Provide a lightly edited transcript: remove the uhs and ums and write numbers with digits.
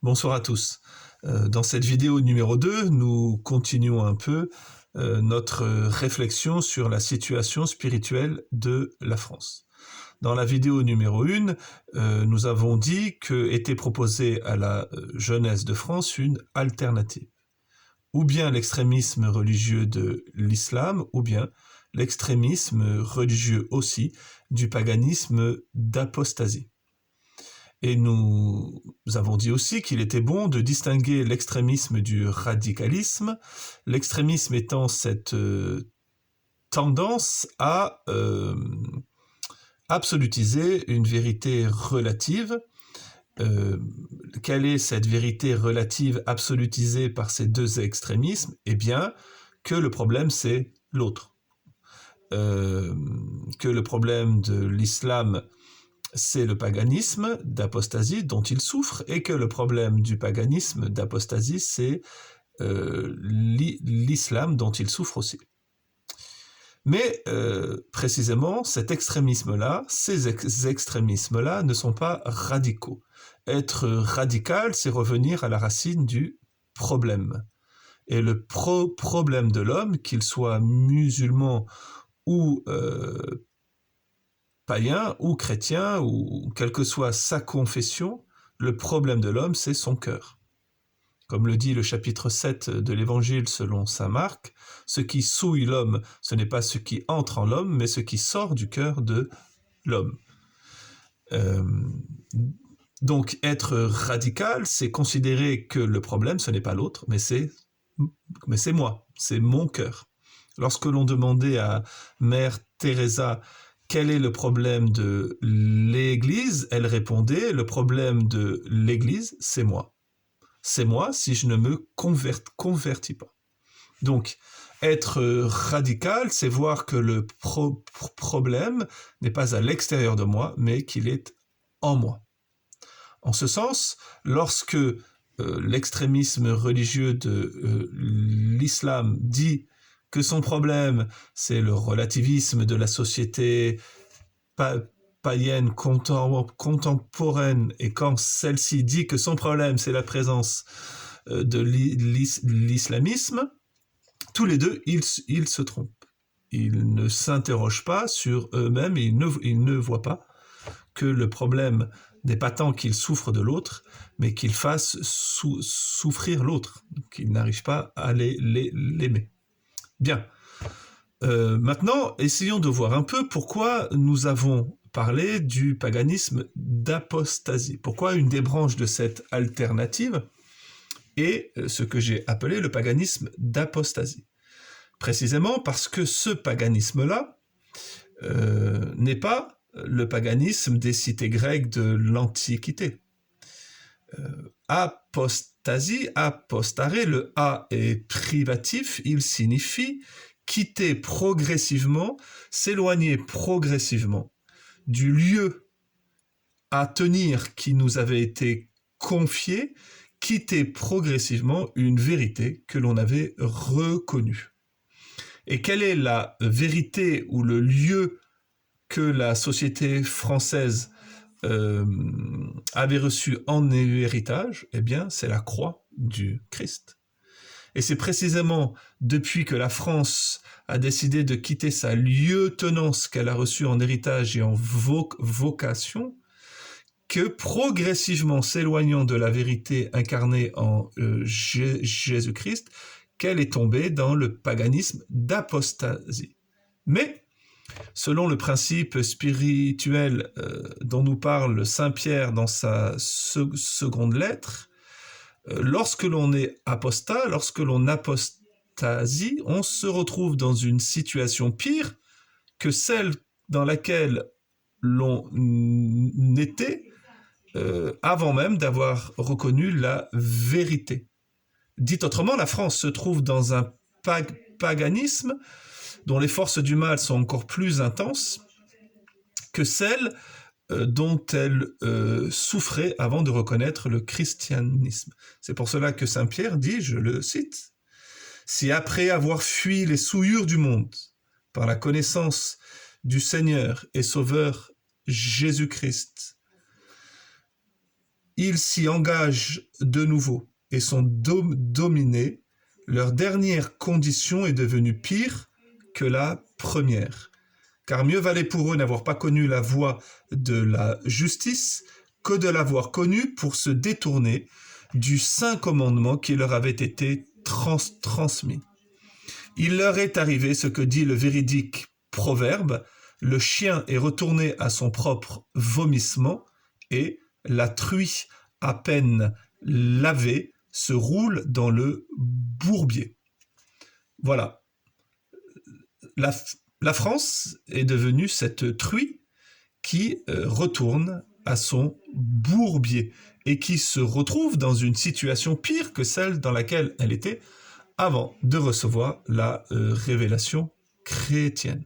Bonsoir à tous. Dans cette vidéo numéro 2, nous continuons un peu notre réflexion sur la situation spirituelle de la France. Dans la vidéo numéro 1, nous avons dit qu'était proposée à la jeunesse de France une alternative. Ou bien l'extrémisme religieux de l'islam, ou bien l'extrémisme religieux aussi du paganisme d'apostasie. Et nous avons dit aussi qu'il était bon de distinguer l'extrémisme du radicalisme, l'extrémisme étant cette tendance à absolutiser une vérité relative. Quelle est cette vérité relative absolutisée par ces deux extrémismes? Eh bien, que le problème c'est l'autre. Que le problème de l'islam c'est le paganisme d'apostasie dont il souffre, et que le problème du paganisme d'apostasie, c'est l'islam dont il souffre aussi. Mais précisément, cet extrémisme-là, ces extrémismes-là ne sont pas radicaux. Être radical, c'est revenir à la racine du problème. Et le problème de l'homme, qu'il soit musulman ou païen ou chrétien, ou quelle que soit sa confession, le problème de l'homme, c'est son cœur. Comme le dit le chapitre 7 de l'Évangile selon saint Marc, ce qui souille l'homme, ce n'est pas ce qui entre en l'homme, mais ce qui sort du cœur de l'homme. Donc être radical, c'est considérer que le problème, ce n'est pas l'autre, mais c'est moi, c'est mon cœur. Lorsque l'on demandait à Mère Teresa quel est le problème de l'Église, elle répondait, le problème de l'Église, c'est moi. C'est moi si je ne me convertis pas. Donc, être radical, c'est voir que le problème n'est pas à l'extérieur de moi, mais qu'il est en moi. En ce sens, lorsque l'extrémisme religieux de l'islam dit que son problème, c'est le relativisme de la société païenne contemporaine, et quand celle-ci dit que son problème, c'est la présence de l'islamisme, tous les deux, ils se trompent. Ils ne s'interrogent pas sur eux-mêmes, et ils ne voient pas que le problème n'est pas tant qu'ils souffrent de l'autre, mais qu'ils fassent souffrir l'autre, qu'ils n'arrivent pas à l'aimer. Bien. Maintenant, essayons de voir un peu pourquoi nous avons parlé du paganisme d'apostasie. Pourquoi une des branches de cette alternative est ce que j'ai appelé le paganisme d'apostasie. Précisément parce que ce paganisme-là n'est pas le paganisme des cités grecques de l'Antiquité. Apostasie, apostare, le A est privatif, il signifie quitter progressivement, s'éloigner progressivement du lieu à tenir qui nous avait été confié, quitter progressivement une vérité que l'on avait reconnue. Et quelle est la vérité ou le lieu que la société française avait reçu en héritage? Eh bien, c'est la croix du Christ. Et c'est précisément depuis que la France a décidé de quitter sa lieutenance qu'elle a reçue en héritage et en vocation, que progressivement s'éloignant de la vérité incarnée en Jésus-Christ, qu'elle est tombée dans le paganisme d'apostasie. Mais, selon le principe spirituel dont nous parle saint Pierre dans sa seconde lettre, lorsque l'on est apostat, lorsque l'on apostasie, on se retrouve dans une situation pire que celle dans laquelle l'on était avant même d'avoir reconnu la vérité. Dit autrement, la France se trouve dans un paganisme dont les forces du mal sont encore plus intenses que celles dont elle souffrait avant de reconnaître le christianisme. C'est pour cela que saint Pierre dit, je le cite, « Si après avoir fui les souillures du monde, par la connaissance du Seigneur et Sauveur Jésus-Christ, ils s'y engagent de nouveau et sont dominés. Leur dernière condition est devenue pire que la première. Car mieux valait pour eux n'avoir pas connu la voie de la justice que de l'avoir connue pour se détourner du saint commandement qui leur avait été transmis. Il leur est arrivé ce que dit le véridique proverbe, le chien est retourné à son propre vomissement et la truie à peine lavée se roule dans le bourbier. Voilà. La France est devenue cette truie qui retourne à son bourbier et qui se retrouve dans une situation pire que celle dans laquelle elle était avant de recevoir la révélation chrétienne.